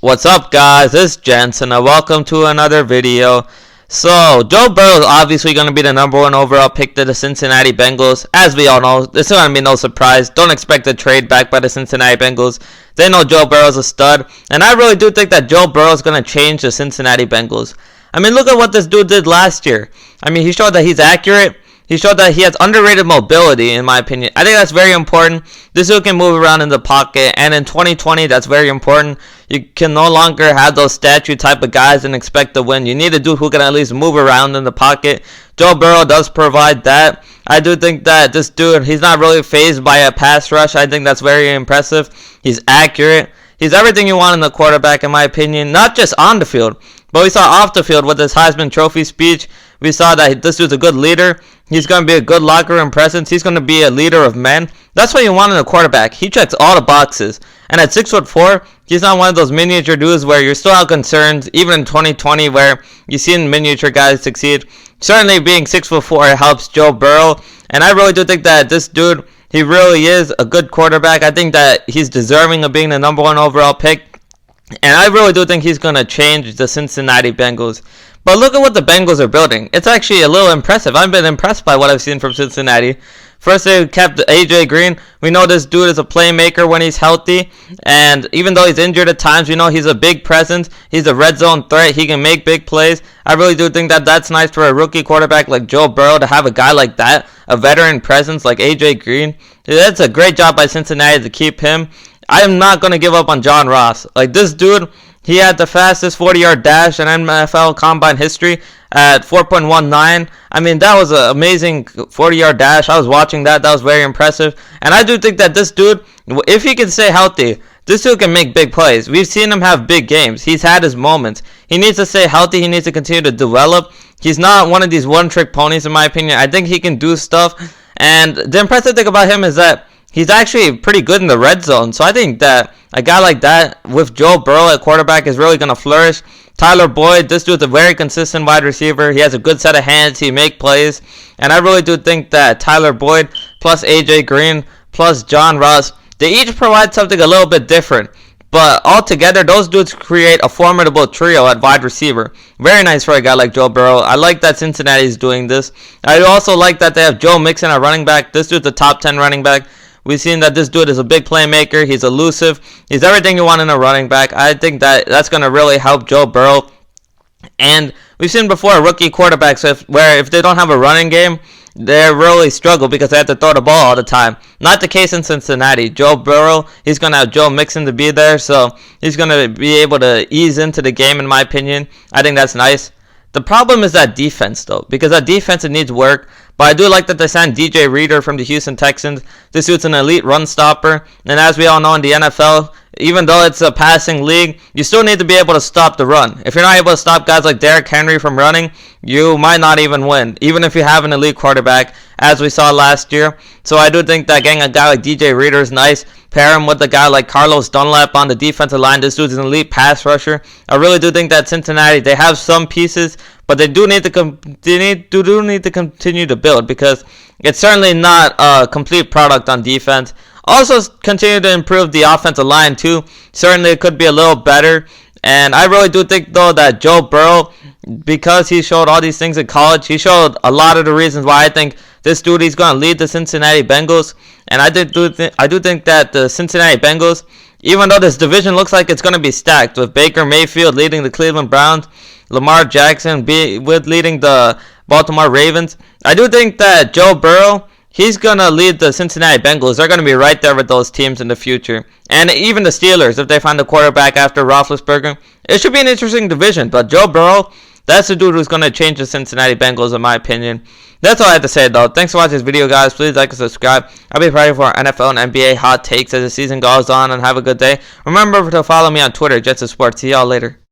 What's up, guys? It's Jensen and welcome to another video. So, Joe Burrow is obviously going to be the #1 overall pick to the Cincinnati Bengals. As we all know, this is going to be no surprise. Don't expect a trade back by the Cincinnati Bengals. They know Joe Burrow is a stud. And I really do think that Joe Burrow is going to change the Cincinnati Bengals. I mean, look at what this dude did last year. I mean, he showed that he's accurate. He showed that he has underrated mobility, in my opinion. I think that's very important. This dude can move around in the pocket, and in 2020, that's very important. You can no longer have those statue type of guys and expect to win. You need a dude who can at least move around in the pocket. Joe Burrow does provide that. I do think that this dude, he's not really fazed by a pass rush. I think that's very impressive. He's accurate. He's everything you want in the quarterback, in my opinion. Not just on the field, but we saw off the field with his Heisman Trophy speech. We saw that this dude's a good leader. He's going to be a good locker room presence. He's going to be a leader of men. That's what you want in a quarterback. He checks all the boxes. And at 6'4", he's not one of those miniature dudes where you're still have concerns, even in 2020 where you've seen miniature guys succeed. Certainly being 6'4" helps Joe Burrow. And I really do think that this dude, he really is a good quarterback. I think that he's deserving of being the #1 overall pick. And I really do think he's going to change the Cincinnati Bengals. But look at what the Bengals are building. It's actually a little impressive. I've been impressed by what I've seen from Cincinnati. First, they kept A.J. Green. We know this dude is a playmaker when he's healthy. And even though he's injured at times, we know he's a big presence. He's a red zone threat. He can make big plays. I really do think that that's nice for a rookie quarterback like Joe Burrow to have a guy like that, a veteran presence like A.J. Green. That's a great job by Cincinnati to keep him. I am not going to give up on John Ross. Like, this dude, he had the fastest 40-yard dash in NFL Combine history at 4.19. I mean, that was an amazing 40-yard dash. I was watching that. That was very impressive. And I do think that this dude, if he can stay healthy, this dude can make big plays. We've seen him have big games. He's had his moments. He needs to stay healthy. He needs to continue to develop. He's not one of these one-trick ponies, in my opinion. I think he can do stuff. And the impressive thing about him is that he's actually pretty good in the red zone. So I think that a guy like that with Joe Burrow at quarterback is really going to flourish. Tyler Boyd, this dude's a very consistent wide receiver. He has a good set of hands. He makes plays. And I really do think that Tyler Boyd plus A.J. Green plus John Ross, they each provide something a little bit different. But altogether, those dudes create a formidable trio at wide receiver. Very nice for a guy like Joe Burrow. I like that Cincinnati is doing this. I also like that they have Joe Mixon at running back. This dude's a top 10 running back. We've seen that this dude is a big playmaker. He's elusive. He's everything you want in a running back. I think that that's going to really help Joe Burrow. And we've seen before rookie quarterbacks where if they don't have a running game, they really struggle because they have to throw the ball all the time. Not the case in Cincinnati. Joe Burrow, he's going to have Joe Mixon to be there, so he's going to be able to ease into the game, in my opinion. I think that's nice. The problem is that defense, though, because that defense, it needs work. But I do like that they signed DJ Reader from the Houston Texans. This dude's an elite run stopper. And as we all know in the NFL, even though it's a passing league, you still need to be able to stop the run. If you're not able to stop guys like Derrick Henry from running, you might not even win, even if you have an elite quarterback, as we saw last year. So I do think that getting a guy like DJ Reader is nice. Pair him with a guy like Carlos Dunlap on the defensive line. This dude's an elite pass rusher. I really do think that Cincinnati, they have some pieces, but they do need to continue to build because it's certainly not a complete product on defense. Also, continue to improve the offensive line too. Certainly, it could be a little better. And I really do think, though, that Joe Burrow, because he showed all these things in college, he showed a lot of the reasons why I think this dude, he's going to lead the Cincinnati Bengals. And I do think that the Cincinnati Bengals, even though this division looks like it's going to be stacked with Baker Mayfield leading the Cleveland Browns, Lamar Jackson leading the Baltimore Ravens, I do think that Joe Burrow, he's going to lead the Cincinnati Bengals. They're going to be right there with those teams in the future. And even the Steelers, if they find a quarterback after Roethlisberger. It should be an interesting division. But Joe Burrow, that's the dude who's going to change the Cincinnati Bengals, in my opinion. That's all I have to say, though. Thanks for watching this video, guys. Please like and subscribe. I'll be ready for NFL and NBA hot takes as the season goes on. And have a good day. Remember to follow me on Twitter, Jets of Sports. See y'all later.